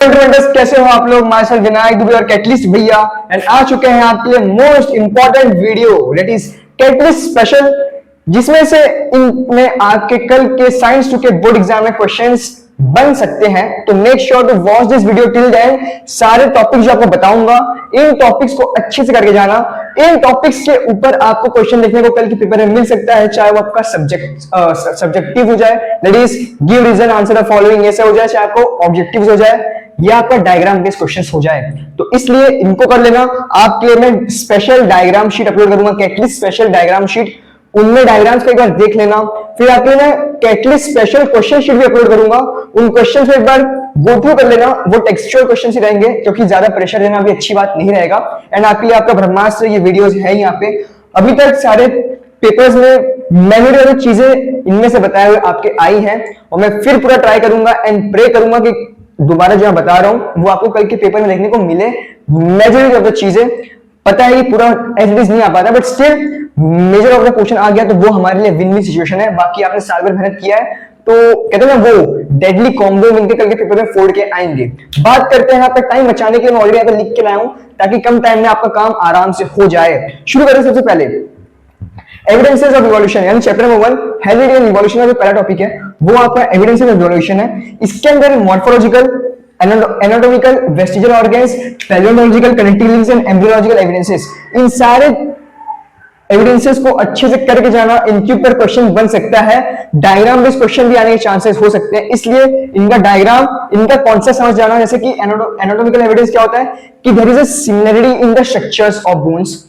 कैसे हो आप लोग। माय सेल्फ विनायक दुबे और कैटलिस्ट भैया एंड आ चुके हैं आपके लिए most important video that is catalyst special, जिसमें से इनमें आपके कल के साइंस 2 के बोर्ड एग्जाम में क्वेश्चंस बन सकते हैं। तो make sure to watch this video till end. सारे टॉपिक्स जो आपको बताऊंगा इन टॉपिक्स को अच्छे से करके जाना। इन टॉपिक्स के ऊपर आपको क्वेश्चन देखने को कल के पेपर में मिल सकता है, चाहे वो आपका सब्जेक्टिव हो जाए that is give reason answer the following, ऐसा हो जाए, चाहे आपको ऑब्जेक्टिव्स हो जाए या आपका डायग्राम बेस्ड क्वेश्चंस हो जाए। तो इसलिए इनको कर लेना। आपके लिए मैं स्पेशल डायग्राम शीट अपलोड करूंगा, कैटलिस्ट स्पेशल डायग्राम शीट, उनमें डायग्राम्स को एक बार देख लेना। फिर आपके लिए कैटलिस्ट स्पेशल क्वेश्चन शीट भी अपलोड करूंगा, उन क्वेश्चंस को एक बार गो थ्रू कर लेना। वो टेक्सचुअल क्वेश्चंस ही रहेंगे क्योंकि ज्यादा प्रेशर देना भी अच्छी बात नहीं रहेगा। एंड आपके लिए आपका ब्रह्मास्त्र ये वीडियोस है यहाँ पे। अभी तक सारे पेपर्स में मैंने जो चीजें इनमें से बताए हुए आपके आई हैं, और मैं फिर पूरा ट्राई करूंगा एंड प्रे करूंगा कि दोबारा जो मैं बता रहा हूं वो आपको कल के पेपर में देखने को मिले। मेजॉरिटी ऑफ द चीजें पता है पूरा एज इट इज नहीं आ पाता, but still major of the question आ गया तो वो हमारे लिए विन विन सिचुएशन है। बाकी आपने साल भर मेहनत किया है तो कहते हैं ना वो डेडली कॉम्बो मिलकर कल के पेपर में फोड़ के आएंगे। बात करते हैं आपका टाइम बचाने के लिए, मैं ऑलरेडी यहाँ पे लिख के लाया हूं ताकि कम टाइम में आपका काम आराम से हो जाए। शुरू करें सबसे पहले एविडेंसेस ऑफ इवोल्यूशन, यानी chapter number 1 heredity and evolution का जो पहला टॉपिक है वो आपका एविडेंसेस ऑफ इवोल्यूशन है। इसके अंदर morphological, anatomical, vestigial organs, palaeological, connective links and embryological evidences, इन सारे एविडेंसेस को अच्छे से करके जाना। इनके ऊपर क्वेश्चन बन सकता है, डायग्राम बेस्ड क्वेश्चन भी आने के चांसेस हो सकते हैं, इसलिए इनका डायग्राम, इनका कॉन्सेप्ट समझ जाना। जैसे कि एनाटॉमिकल एविडेंस क्या होता है कि there is a similarity in the structures of bones.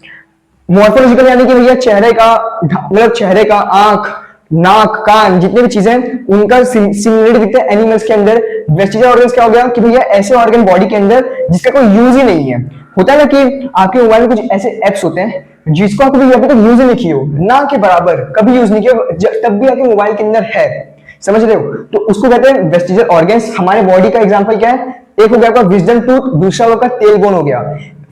Morphological यानी कि भैया चेहरे का, मतलब चेहरे का, आंख, नाक, कान, जितने भी चीजें उनका सिमिलरिटी दिखता है एनिमल्स के अंदर। वेस्टिजियल ऑर्गन्स क्या हो गया कि भैया ऐसे ऑर्गन बॉडी के अंदर जिसका कोई यूज ही नहीं है। होता है ना कि आपके मोबाइल में कुछ ऐसे एप्स होते हैं जिसको आप कभी अभी तक यूज ही नहीं किए हो, ना के बराबर कभी यूज नहीं किया, तब भी आपके मोबाइल के अंदर है, समझ रहे हो, तो उसको कहते हैं वेस्टिजियल ऑर्गन्स। हमारे बॉडी का एग्जांपल क्या है, एक हो गया आपका विजडम टूथ, दूसरा होगा टेल बोन हो गया,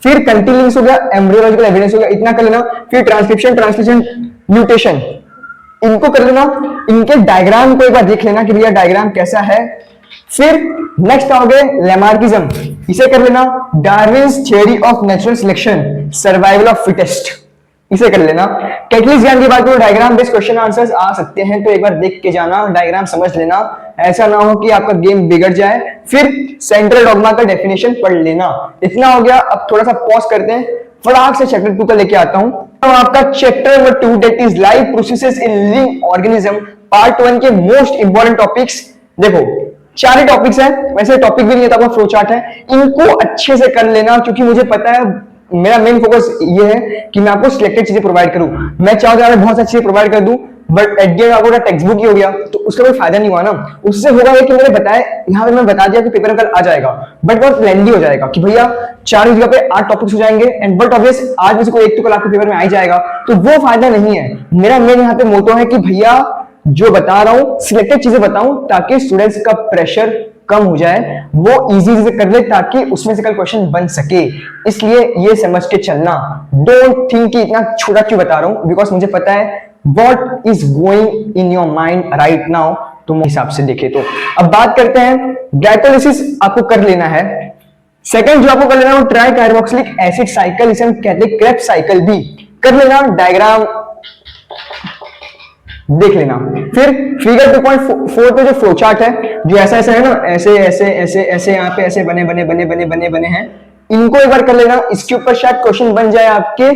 फिर कंटिन्यूस हो गया, एम्ब्रियोलॉजिकल एविडेंस हो गया, इतना कर लेना। फिर ट्रांसक्रिप्शन, म्यूटेशन, इनको कर लेना। इनके डायग्राम को एक बार देख लेना कि भैया डायग्राम कैसा है। फिर नेक्स्ट आओगे लेमार्किज्म, इसे कर लेना। Darwin's theory of natural selection, survival of fittest, इसे कर लेना। कैटलिस्ट ज्ञान की बात करो, डायग्राम बेस्ड क्वेश्चन आंसर्स आ सकते हैं, तो एक बार देख के जाना, डायग्राम समझ लेना, ऐसा ना हो कि आपका गेम बिगड़ जाए। फिर सेंट्रल डॉग्मा का डेफिनेशन पढ़ लेना। इतना हो गया। अब थोड़ा सा पॉज करते हैं, फटाक से चैप्टर 2 का लेके आता हूं। तो आपका chapter number 2 that is life processes in living organism, part 1 के मोस्ट इंपॉर्टेंट टॉपिक्स। देखो 4 ही टॉपिक्स हैं, वैसे टॉपिक भी नहीं है तो आपका फ्लो चार्ट है, इनको अच्छे से कर लेना क्योंकि मुझे पता है मेरा मेन फोकस ये है कि मैं आपको सिलेक्टेड चीजें प्रोवाइड करूं। मैं चाहता हूं बहुत अच्छी चीजें प्रोवाइड कर दूं, बट एट द एंड आपको टेक्स्ट बुक ही हो गया तो उसका कोई फायदा नहीं हुआ ना। उससे होगा कि मैंने बताया यहाँ पे, मैं बता दिया कि पेपर में कल आ जाएगा, बट बहुत लेंदी हो जाएगा कि भैया 4 जगह पे 8 टॉपिक्स हो जाएंगे एंड बट ऑब्वियस आज में से कोई एक तो कल आपके पेपर में आ ही जाएगा, तो वो फायदा नहीं है। मेरा मेन यहाँ पे मोटो है कि भैया जो बता रहा हूं सिलेक्टेड चीजें बताऊं ताकि स्टूडेंट्स का प्रेशर कम हो जाए, वो इजी से कर ले ताकि उसमें से कल क्वेश्चन बन सके। इसलिए ये समझ के चलना, डोंट थिंक कि इतना छोटा क्यों बता रहा हूं, बिकॉज मुझे पता है what is going in your mind right now. तुम हिसाब से देखे तो अब बात करते हैं, ग्लाइकोलाइसिस आपको कर लेना है। सेकंड जो आपको कर लेना है वो ट्राई कार्बोक्सिलिक एसिड साइकिल, इसे हम कहते हैं क्रेब्स साइकिल, भी कर लेना। डायग्राम देख लेना। फिर फिगर 2.4 पे जो फ्लो चार्ट है, जो ऐसा ऐसा है ना, ऐसे ऐसे ऐसे ऐसे यहाँ पे ऐसे बने बने बने बने बने बने हैं, इनको एक बार कर लेना। इसके ऊपर शायद क्वेश्चन बन जाए आपके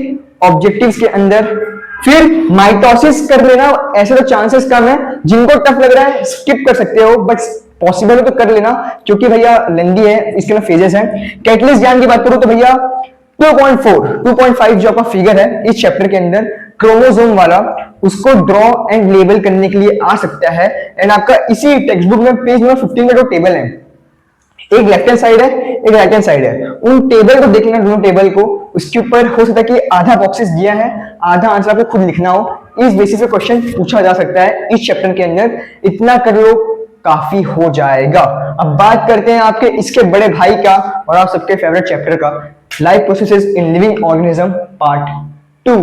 ऑब्जेक्टिव्स के अंदर। फिर माइटोसिस कर लेना, ऐसे तो चांसेस कम है, जिनको टफ लग रहा है स्किप कर सकते हो, बट पॉसिबल है तो कर लेना क्योंकि भैया लेंदी है, इसके ना फेजेस हैं। कैटलिस्ट ज्ञान की बात करूं तो भैया 2.5 जो आपका फिगर है इस चैप्टर के अंदर क्रोमोसोम वाला, उसको ड्रॉ एंड लेबल करने के लिए आ सकता है। एंड आपका इसी टेक्स्ट बुक में पेज नंबर 15 में दो टेबल है, एक लेफ्ट हैंड साइड है एक राइट हैंड साइड है, उन टेबल को देख लेना, दोनों टेबल को। उसके ऊपर हो सकता है कि आधा बॉक्सेस दिया है, आधा आंसर आपको खुद लिखना हो, इस बेसिस पे क्वेश्चन पूछा जा सकता है इस चैप्टर के अंदर। इतना कर लो काफी हो जाएगा। अब बात करते हैं आपके इसके बड़े भाई का और आप सबके फेवरेट चैप्टर का, life processes in living organism part 2।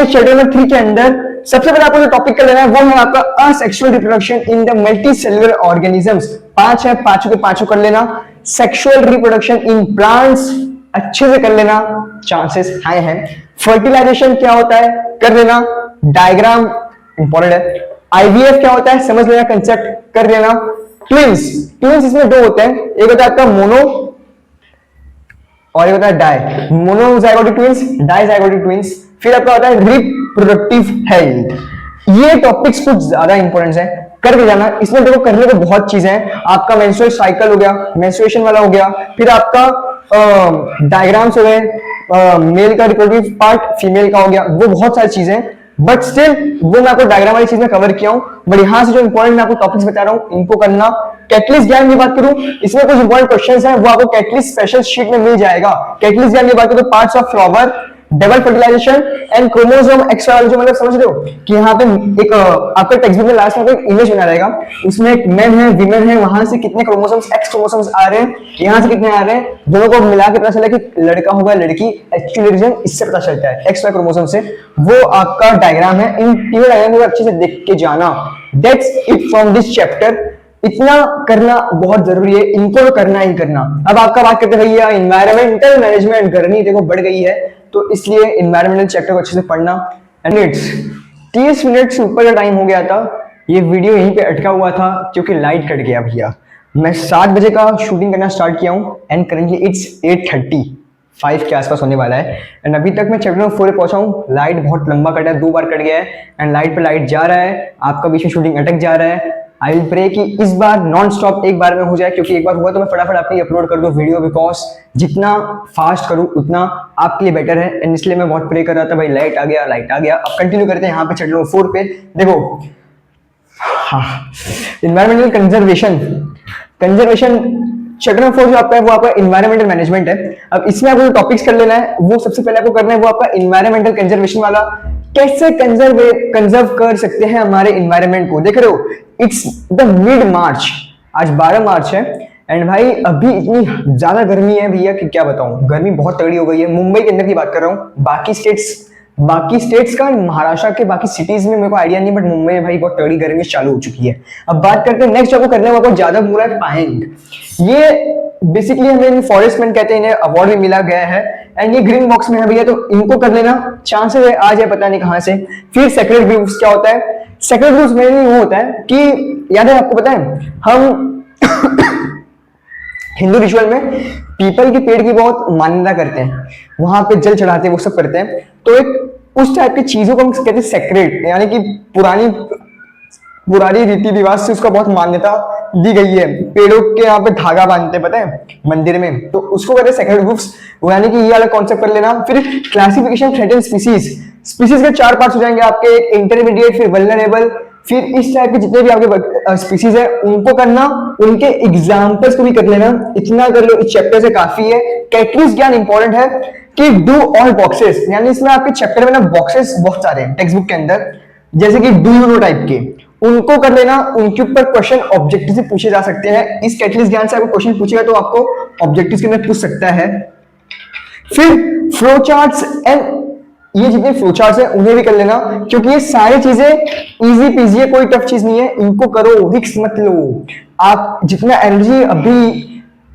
Chapter number 3 के अंदर सबसे पहले आपको जो टॉपिक का लेना है वो है आपका asexual reproduction in the multi cellular organisms. 5 है, पांचों के पांचों कर लेना। सेक्सुअल रिप्रोडक्शन इन प्लांट्स अच्छे से कर लेना, चांसेस हाई हैं। फर्टिलाइजेशन क्या होता है कर लेना, डायग्राम इंपॉर्टेंट है। आईवीएफ क्या होता है समझ लेना, कंसेप्ट कर लेना। ट्विंस, ट्विंस इसमें दो होते हैं, एक होता है आपका मोनो और एक होता है di. Monozygotic twins, dizygotic twins. फिर आपका होता है रिप्रोडक्टिव हेल्थ। ये टॉपिक्स कुछ ज्यादा इंपॉर्टेंट है, करके जाना। इसमें देखो करने को बहुत चीजें हैं। आपका मेंस्ट्रुअल साइकिल हो गया, मेंस्ट्रुएशन वाला हो गया, फिर आपका डायग्राम्स हो गए, मेल का रिप्रोडक्टिव पार्ट, फीमेल का हो गया, वो बहुत सारी चीजें। बट स्टिल वो मैं आपको डायग्राम वाली चीज में कवर किया हूं। बट यहां से जो इंपॉर्टेंट मैं आपको टॉपिक्स बता रहा हूं इनको करना। कैटलिस्ट ज्ञान की बात करूं, इसमें कुछ इंपॉर्टेंट क्वेश्चंस हैं, वो आपको कैटलिस्ट स्पेशल शीट में मिल जाएगा। कैटलिस्ट ज्ञान की बात करूं, parts of flower, double fertilization and chromosome extra, जो मतलब समझ रहे हो कि यहाँ पे एक आपका टेक्स्ट बुक में लास्ट में एक इमेज बना रहेगा, उसमें एक मैन है, वीमेन है, वहां से कितने क्रोमोसोम्स एक्स क्रोमोसोम्स आ रहे हैं, यहाँ से कितने आ रहे हैं, दोनों को मिला के पता चला कि लड़का होगा लड़की। एक्चुअली रीजन इससे पता चलता है एक्स वाई क्रोमोसोम से। वो आपका डायग्राम है, इन तीनों डायग्राम को अच्छे से देख के जाना। That's it from this chapter. इतना करना बहुत जरूरी है, इनको तो करना ही करना। अब आपका बात करते भैया इन्वायरमेंटल मैनेजमेंट करनी देखो बढ़ गई है, तो इसलिए इन्वायरमेंटल चैप्टर को अच्छे से पढ़ना। 30 मिनट से ऊपर का टाइम हो गया था, ये वीडियो यहीं पे अटका हुआ था क्योंकि लाइट कट गया भैया। मैं 7 बजे का शूटिंग करना स्टार्ट किया हूँ एंड करेंटली इट्स 8:35 के आसपास होने वाला है। एंड अभी तक मैं चैप्टर नंबर 4 पे पहुंचा हूँ। लाइट बहुत लंबा कटा है, 2 बार कट गया है एंड लाइट पे लाइट जा रहा है, आपका बीच में शूटिंग अटक जा रहा है। आई विल प्रे कि इस बार नॉन स्टॉप एक बार में हो जाए, क्योंकि एक बार हुआ तो मैं फटाफट आपके अपलोड कर दूं वीडियो, बिकॉज जितना फास्ट करूं उतना आपके लिए बेटर है। एंड इसलिए मैं बहुत प्रे कर रहा था भाई लाइट आ गया, लाइट आ गया। अब कंटिन्यू करते हैं यहाँ पे चैप्टर 4 पे। देखो इन्वायरमेंटल कंजर्वेशन, चैप्टर नंबर 4 जो आपका है वो आपका इन्वायरमेंटल मैनेजमेंट है। अब इसमें आपको जो टॉपिक्स कर लेना है वो सबसे पहले आपको करना है वो आपका इन्वायरमेंटल कंजर्वेशन वाला। कैसे कंजर्व कर सकते हैं हमारे इन्वायरमेंट को। देख रहे हो इट्स द मिड मार्च, आज 12 मार्च है एंड भाई अभी इतनी ज्यादा गर्मी है भैया कि क्या बताऊं, गर्मी बहुत तगड़ी हो गई है। मुंबई के अंदर की बात कर रहा हूँ, बाकी स्टेट्स का, महाराष्ट्र के बाकी सिटीज में मेरे को आइडिया नहीं, बट मुंबई में भाई बहुत तगड़ी गर्मी चालू हो चुकी है। अब बात करते हैं नेक्स्ट आपको करने वाला ज्यादा बुरा है पाएंग। ये बेसिकली हमें फॉरेस्ट मैन कहते हैं, इन्हें अवार्ड भी मिला गया है एंड ये ग्रीन बॉक्स में है भैया, तो इनको कर लेना, चांसेस है आ जाए पता नहीं कहां से। फिर सेक्रेट ग्रुप्स क्या होता है, सेक्रेट ग्रुप्स में वो होता है कि याद है आपको पता है हम हिंदू रिचुअल में पीपल के पेड़ की बहुत मान्यता करते हैं, वहां पे जल चढ़ाते हैं, वो सब करते हैं। तो एक उस टाइप की चीजों को हम कहते हैं सेक्रेट, यानी कि पुरानी रीति रिवाज से उसका बहुत मान्यता दी गई है। पेड़ों के यहाँ पे धागा बांधते हैं पता है मंदिर में, तो उसको कहते हैं सेक्रेट ग्रुप्स, यानी कि ये वाला कॉन्सेप्ट कर लेना। फिर क्लासिफिकेशन थ्रेटेंड स्पीसीज के 4 पार्ट्स हो जाएंगे आपके, एक इंटरमीडिएट, फिर वल्नरेबल, फिर इस टाइप के जितने भी आपके स्पीसीज है उनको करना, उनके एग्जाम्पल्स को भी कर लेना। इतना कर लो, इस चैप्टर से काफी है। कैटलिस्ट ज्ञान इंपॉर्टेंट है कि डू ऑल बॉक्सेस, यानी इसमें आपके चैप्टर में ना बॉक्सेस बहुत सारे हैं टेक्स्ट बुक के अंदर, जैसे कि डू यू नो टाइप के, उनको कर लेना। उनके ऊपर क्वेश्चन ऑब्जेक्टिव से पूछे जा सकते हैं। इस कैटलिस्ट ज्ञान से आपको क्वेश्चन पूछेगा तो आपको ऑब्जेक्टिव के अंदर पूछ सकता है। फिर फ्लो चार्ट्स एंड ये जितने फ्लो चार्ट्स हैं उन्हें भी कर लेना, क्योंकि ये सारी चीजें इजी पीजी है, कोई टफ चीज नहीं है, इनको करो, रिस्क मत लो। आप जितना एनर्जी अभी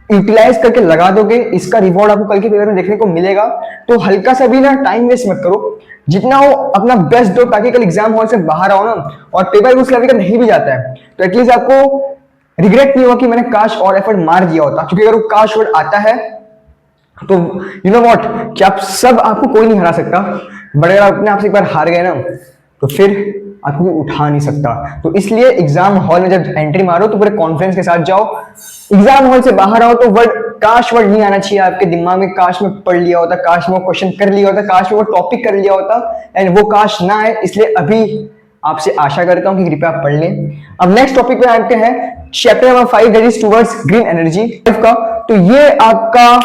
यूटिलाइज करके लगा दोगे, इसका रिवॉर्ड आपको कल के पेपर में देखने को मिलेगा। तो हल्का सा भी ना टाइम वेस्ट मत करो, जितना हो अपना बेस्ट दो, ताकि कल एग्जाम हॉल से बाहर आओ ना और पेपर उस लेवल का नहीं भी जाता है तो एटलीस्ट आपको रिग्रेट नहीं होगा कि मैंने काश और एफर्ट मार दिया होता। क्योंकि अगर वो काश वर्ड आता है तो यू नो व्हाट, कि आप सब, आपको कोई नहीं हरा सकता, बट अगर अपने आप से एक बार हार गए ना तो फिर आपको कोई उठा नहीं सकता। तो इसलिए एग्जाम हॉल में जब एंट्री मारो तो पूरे कॉन्फिडेंस के साथ जाओ। एग्जाम हॉल से बाहर आओ तो काश वर्ड नहीं आना चाहिए आपके दिमाग में, काश में पढ़ लिया होता, काश में वो क्वेश्चन कर लिया होता, काश में वो टॉपिक कर लिया होता, एंड वो काश ना आए। इसलिए अभी आपसे आशा करता हूं कि कृपया आप पढ़ लें। अब नेक्स्ट टॉपिक पे आते हैं, chapter number 5 that is towards green energy का। तो ये आपका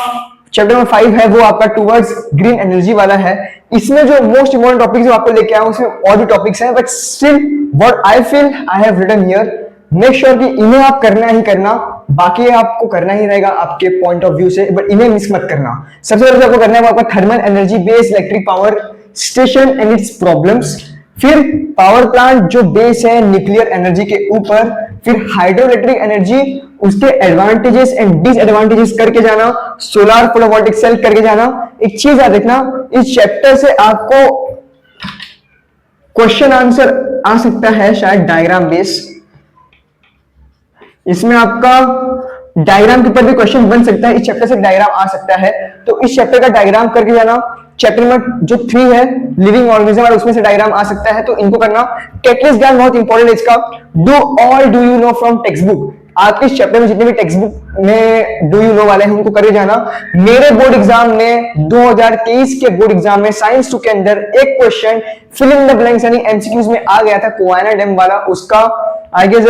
चैप्टर नंबर 5 है, वो आपका टुवर्ड्स ग्रीन एनर्जी वाला है। इसमें जो मोस्ट इंपोर्टेंट टॉपिक जो आपको लेके आया उसमें और भी टॉपिक्स हैं, but still what I feel I have written here, make sure कि इन्हें आप करना ही करना, बाकी आपको करना ही रहेगा आपके पॉइंट ऑफ व्यू से, बट इन्हें मिस मत करना। सबसे पहले आपको करना है वो आपका thermal energy based electric power station and it's problems. फिर पावर प्लांट जो बेस है न्यूक्लियर एनर्जी के ऊपर। फिर हाइड्रो इलेक्ट्रिक एनर्जी, उसके एडवांटेजेस एंड डिसएडवांटेजेस करके जाना, सोलर फोटोवोल्टिक सेल करके जाना। एक चीज याद रखना, इस चैप्टर से आपको क्वेश्चन आंसर आ सकता है शायद डायग्राम बेस, इसमें आपका डायग्राम के ऊपर भी क्वेश्चन बन सकता है, इस चैप्टर से डायग्राम आ सकता है, तो इस चैप्टर का डायग्राम करके जाना। चैप्टर नंबर जो 3 है लिविंग ऑर्गेनिज्म और उसमें से डायग्राम आ सकता है, तो इनको करना। कैटलिस्ट ज्ञान बहुत इंपॉर्टेंट है इसका। Do you know from text book, आपके इस चैप्टर में जितने भी टेक्स्ट बुक में डू यू नो वाले हैं उनको करे जाना। मेरे बोर्ड एग्जाम में 2023 के बोर्ड एग्जाम में साइंस 2 के अंदर एक question fill in the blanks यानी एमसीक्यूज में आ गया था, कोयना डैम वाला। उसका I guess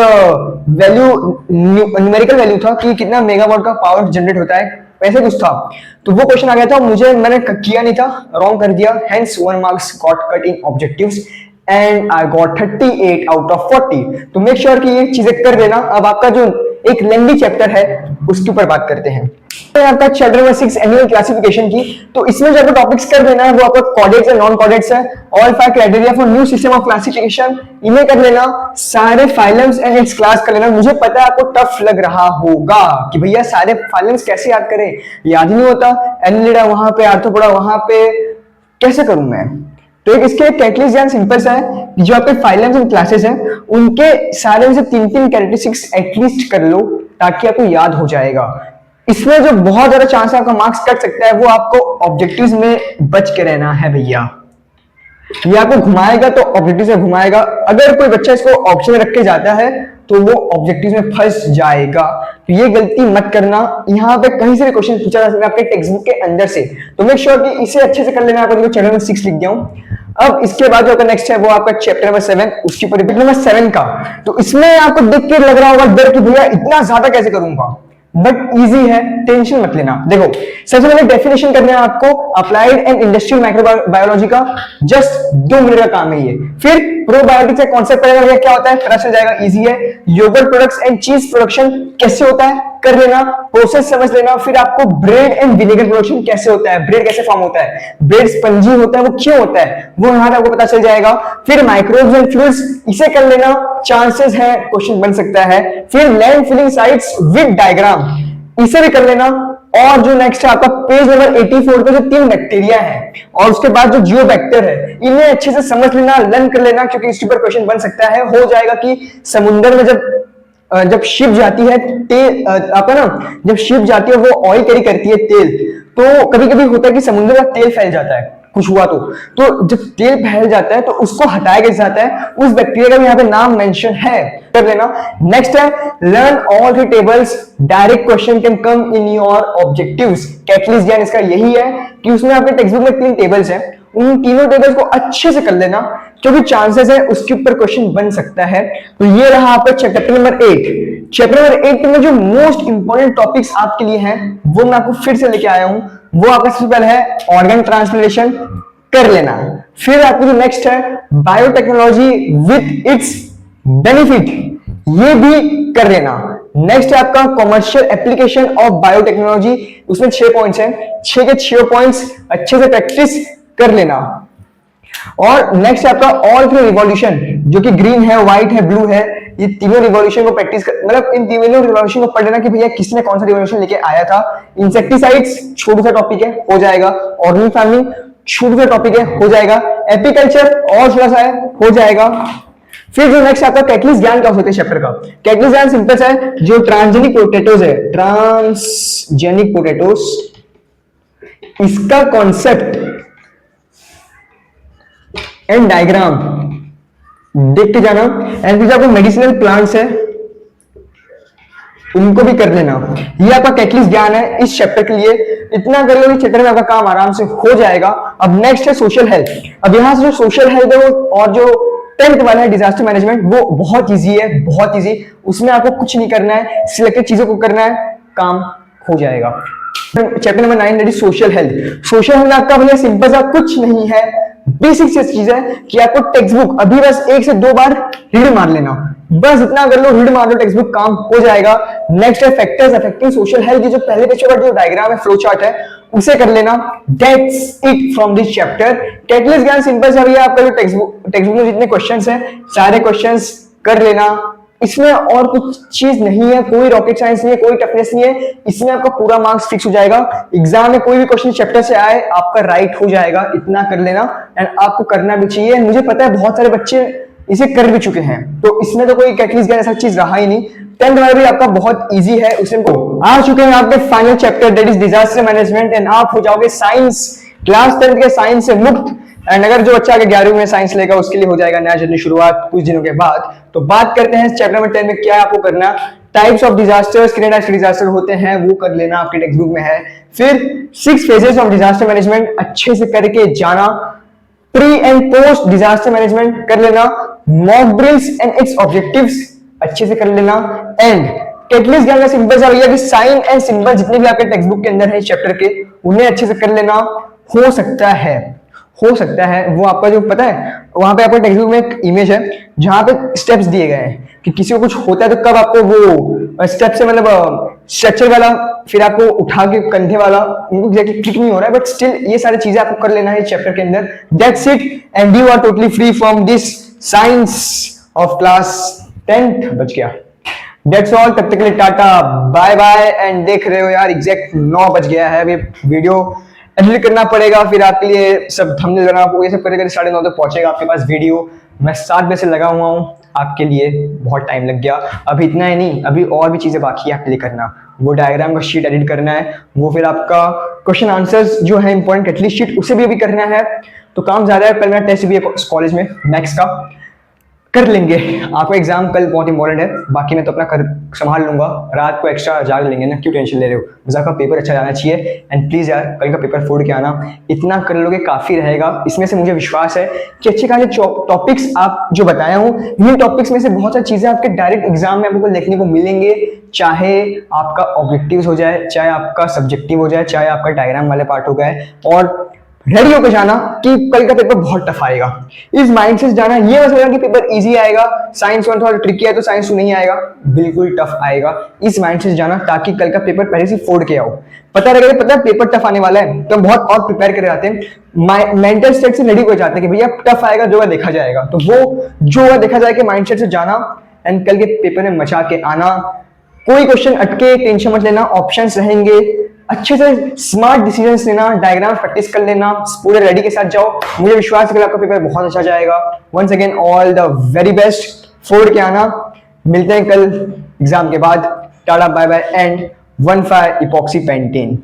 value numerical value था कि कितना मेगावाट का पावर जनरेट होता है, ऐसे कुछ था। तो वो क्वेश्चन आ गया था, मैंने किया नहीं था, रॉन्ग कर दिया, hence 1 marks got cut in objectives and I got 38 out of 40। तो मेक श्योर कि ये चीजें कर देना। अब आपका जो एक लेंथी चैप्टर है उसके ऊपर बात करते हैं। तो आपका चैप्टर नंबर 6 एनुअल क्लासिफिकेशन की, तो इसमें जो आपको टॉपिक्स कर देना है वो आपका कॉर्डेट्स एंड नॉन कॉर्डेट्स है। All 5 criteria for new system of classification, इन्हें कर लेना। सारे फाइलम्स एंड इट्स क्लास कर लेना। मुझे पता है आपको टफ लग रहा होगा कि भैया सारे फाइलम्स कैसे याद करें, याद ही नहीं होता, एनिलिडा वहां पे, आर्थ्रोपोडा वहां पे, कैसे करूं मैं। तो इसके कैटलिस्ट ज्ञान सिंपल सा है, जो आपके फाइलम्स एंड क्लासेस हैं उनके सारे में से 3-3 कैरेक्टरिस्टिक्स एटलीस्ट कर लो ताकि आपको याद हो जाएगा। इसमें जो बहुत ज्यादा चांस है आपका मार्क्स कट सकता है वो आपको ऑब्जेक्टिव्स में बच के रहना है भैया। ये आपको घुमाएगा तो ऑब्जेक्टिव से घुमाएगा, अगर कोई बच्चा इसको ऑप्शन में रख के जाता है तो वो ऑब्जेक्टिव में फंस जाएगा। तो ये गलती मत करना। यहाँ पे कहीं से भी क्वेश्चन पूछा जा सकता है आपके टेक्स्ट बुक के अंदर से, तो मेक श्योर कि इसे अच्छे से कर लेना। आपको चैप्टर नंबर 6 लिख दिया हूं। अब इसके बाद जो आपका नेक्स्ट है वो आपका चैप्टर नंबर 7, उसके ऊपर नंबर 7 का। तो इसमें आपको देख के लग रहा होगा डर कि भैया इतना ज्यादा कैसे करूंगा, बट इजी है, टेंशन मत लेना। देखो सबसे पहले डेफिनेशन करना है आपको अप्लाइड एंड इंडस्ट्रियल माइक्रोबायोलॉजी का, जस्ट 2 मिनट का काम है ये। फिर प्रोबायोटिक्स का कॉन्सेप्ट पढ़ेगा, क्या होता है पता चल जाएगा, इजी है। योगर्ट प्रोडक्ट्स एंड चीज प्रोडक्शन कैसे होता है कर लेना, प्रोसेस समझ लेना। फिर आपको ब्रेड एंड विनेगर प्रोडक्शन कैसे होता है, ब्रेड कैसे फॉर्म होता है, ब्रेड स्पंजी होता है वो क्यों होता है, वो यहां पे आपको पता चल जाएगा। फिर माइक्रोब्स एंड फ्लूइड्स, इसे कर लेना, चांसेस है क्वेश्चन बन सकता है। फिर land filling sites with diagram, इसे भी कर लेना। और जो नेक्स्ट है आपका पेज नंबर 84 पे जो 3 बैक्टीरिया है और उसके बाद जो जियोबैक्टर है, इन्हें अच्छे से समझ लेना, लर्न कर लेना, क्योंकि इसके ऊपर क्वेश्चन बन सकता है। हो जाएगा कि समुद्र में जब शिप जाती है तेल, आपका ना जब शिप जाती है वो ऑयल कैरी करती है तेल, तो कभी कभी होता है कि समुद्र का तेल फैल जाता है, कुछ हुआ तो जब तेल फैल जाता है तो उसको हटाया कैसे जाता है, उस बैक्टीरिया का भी यहाँ पे नाम मेंशन है, कर लेना। नेक्स्ट है learn all three tables, direct question can come in your objectives. Catalyst ज्ञान इसका यही है कि उसमें आपके टेक्स्ट बुक में 3 टेबल्स हैं, उन तीनों टेबल्स को अच्छे से कर लेना, क्योंकि चांसेस है उसके ऊपर क्वेश्चन बन सकता है। तो ये रहा आपका चैप्टर नंबर 8। चैप्टर नंबर 8 में जो मोस्ट इंपॉर्टेंट टॉपिक्स आपके लिए हैं वो मैं आपको फिर से लेके आया हूं। वो आपका सबसे पहले है ऑर्गन ट्रांसप्लांटेशन, कर लेना। फिर आपको जो नेक्स्ट है बायोटेक्नोलॉजी विद इट्स बेनिफिट, ये भी कर लेना। नेक्स्ट है आपका कॉमर्शियल एप्लीकेशन ऑफ बायोटेक्नोलॉजी, उसमें 6 पॉइंट्स हैं, 6 के 6 पॉइंट्स अच्छे से प्रैक्टिस कर लेना। और नेक्स्ट है आपका ऑल थ्री रिवॉल्यूशन, जो कि ग्रीन है, व्हाइट है, ब्लू है, ये तीनों रिवॉल्यूशन को प्रैक्टिस कर, मतलब इन तीनों रिवॉल्यूशन को पढ़ लेना कि भैया किसने कौन सा रिवॉल्यूशन लेके आया था। इंसेक्टिसाइड्स छोटा सा टॉपिक है, हो जाएगा। ऑर्गेनिक फार्मिंग छोटा सा टॉपिक है, हो जाएगा। एपीकल्चर और थोड़ा सा है, हो जाएगा। फिर जो नेक्स्ट आपका कैटलिस्ट ज्ञान क्या होता है चैप्टर का, कैटलिस्ट ज्ञान सिंपल है, जो ट्रांसजेनिक पोटैटोज है, ट्रांसजेनिक पोटैटोज, इसका कॉन्सेप्ट एंड डायग्राम देखते जाना। एंड फिर आपको मेडिसिनल प्लांट्स है उनको भी कर लेना। ये आपका कैटलिस्ट ज्ञान है इस चैप्टर के लिए। इतना कर लो, इस चैप्टर में आपका काम आराम से हो जाएगा। अब नेक्स्ट है सोशल हेल्थ। अब यहां से जो सोशल हेल्थ है वो, और जो 10th वाला है डिजास्टर मैनेजमेंट, वो बहुत इजी है, बहुत इजी। उसमें आपको कुछ नहीं करना है, सिलेक्टेड चीजों को करना है, काम हो जाएगा। Chapter number 9 that is social health. Social health आपका भैया सिंपल सा कुछ नहीं है, बेसिक सी चीज है कि आपको टेक्स्ट बुक अभी बस 1 से 2 बार रीड मार लेना, बस इतना कर लो, रीड मार लो, टेक्स्ट बुक काम हो जाएगा। नेक्स्ट है फैक्टर्स अफेक्टिंग सोशल हेल्थ, जो पहले पेज का जो डायग्राम है, फ्लो चार्ट है, उसे कर लेना। That's it from this chapter. Catalyst ज्ञान सिंपल सा भैया, आपका जो टेक्स्ट बुक में जितने क्वेश्चंस हैं सारे क्वेश्चंस कर लेना, इसमें और कुछ चीज नहीं है, कोई रॉकेट साइंस नहीं है, कोई टफनेस नहीं है, इसमें आपका पूरा मार्क्स फिक्स हो जाएगा। एग्जाम में कोई भी क्वेश्चन चैप्टर से आए आपका राइट हो जाएगा, इतना कर लेना। एंड आपको करना भी चाहिए, मुझे पता है बहुत सारे बच्चे इसे कर भी चुके हैं, तो इसमें तो कोई कैटलिस्ट ऐसा चीज रहा ही नहीं। 10th वाला भी आपका बहुत इजी है, उसमें को आ चुके हैं आपके final chapter that is disaster management, and आप हो जाओगे साइंस क्लास 10th के साइंस से मुक्त। एंड अगर जो बच्चा आगे 11वीं में साइंस लेगा उसके लिए हो जाएगा नया जर्नी शुरुआत कुछ दिनों के बाद। तो बात करते हैं चैप्टर नंबर 10 में क्या आपको करना। टाइप्स ऑफ डिजास्टर्स, कितने टाइप्स के डिजास्टर होते हैं वो कर लेना, आपके टेक्स्ट बुक में है। फिर 6 फेजेस ऑफ डिजास्टर मैनेजमेंट अच्छे से करके जाना। Pre and post disaster management कर लेना। Mock drills and it's objectives अच्छे से कर लेना। एंड कैटलिस्ट ज्ञान का सिंपल सा भैया कि साइन एंड सिंबल जितने भी आपके टेक्स्ट बुक के अंदर है चैप्टर के, उन्हें अच्छे से कर लेना। हो सकता है वो आपका जो पता है वहां पे आपके टेक्स्ट बुक में एक इमेज है जहां पे स्टेप्स दिए गए हैं कि किसी को कुछ होता है तो कब आपको वो स्टेप से मतलब स्ट्रक्चर वाला, फिर आपको उठा के कंधे वाला, एग्जैक्टली क्लिक नहीं हो रहा है, बट स्टिल ये सारी चीजें आपको कर लेना है चैप्टर के अंदर। That's it and you are totally free from this science of class 10th। बच गया। दैट्स ऑल, तब तक के लिए टाटा बाय बाय। एंड देख रहे हो यार एग्जैक्ट 9 बज गया है, अभी वीडियो एडिट करना पड़ेगा, फिर आपके लिए सब थंबनेल बनाना पड़ेगा, ये सब करके 9:30 तक पहुंचेगा आपके पास वीडियो। मैं 7 बजे से लगा हुआ हूँ आपके लिए, बहुत टाइम लग गया। अभी इतना ही नहीं, अभी और भी चीजें बाकी है आपके लिए करना। वो डायग्राम का शीट एडिट करना है, वो फिर आपका क्वेश्चन आंसर्स जो है इंपॉर्टेंट कैटलिस्ट शीट उसे भी अभी करना है। तो काम ज्यादा है। कल मेरा टेस्ट भी है कॉलेज में मैथ्स का, कर लेंगे। आपका एग्जाम कल बहुत इंपॉर्टेंट है, बाकी मैं तो अपना कर संभाल लूंगा। रात को एक्स्ट्रा जाग लेंगे ना, क्यों टेंशन ले रहे हो। बस आपका पेपर अच्छा जाना चाहिए। एंड प्लीज यार कल का पेपर फोड़ के आना, इतना कर लोगे काफी रहेगा। इसमें से मुझे विश्वास है कि अच्छे खासे टॉपिक्स आप जो बताया हूँ, इन टॉपिक्स में से बहुत सारी चीजें आपके डायरेक्ट एग्जाम में आपको देखने को मिलेंगे, चाहे आपका ऑब्जेक्टिव्स हो जाए, चाहे आपका सब्जेक्टिव हो जाए, चाहे आपका डायग्राम वाले पार्ट हो गए। और रेडी होकर जाना कि कल का पेपर बहुत टफ आएगा, इस माइंड से जाना। ये मत सोचना कि पेपर इजी आएगा, साइंस वन थोड़ा ट्रिकी है तो साइंस 2 नहीं आएगा, बिल्कुल टफ आएगा। इस माइंड से जाना ताकि कल का पेपर पहले से फोड़ के आओ। पता रहेगा, पता है पेपर टफ आने वाला है तो हम बहुत और प्रिपेयर कर जाते हैं, मेंटल स्टेट से रेडी हो जाते हैं कि भैया टफ आएगा, जो देखा जाएगा। तो वो जो देखा जाएगा माइंड सेट से जाना एंड कल के पेपर में मचा के आना। कोई क्वेश्चन अटके टेंशन मत लेना, ऑप्शंस रहेंगे, अच्छे से स्मार्ट डिसीजंस लेना, डायग्राम प्रैक्टिस कर लेना, पूरे रेडी के साथ जाओ। मुझे विश्वास है कि आपका पेपर बहुत अच्छा जाएगा। Once again all the very best, फोड़ के आना। मिलते हैं कल एग्जाम के बाद। Tata bye bye and 1,5 epoxy pentane.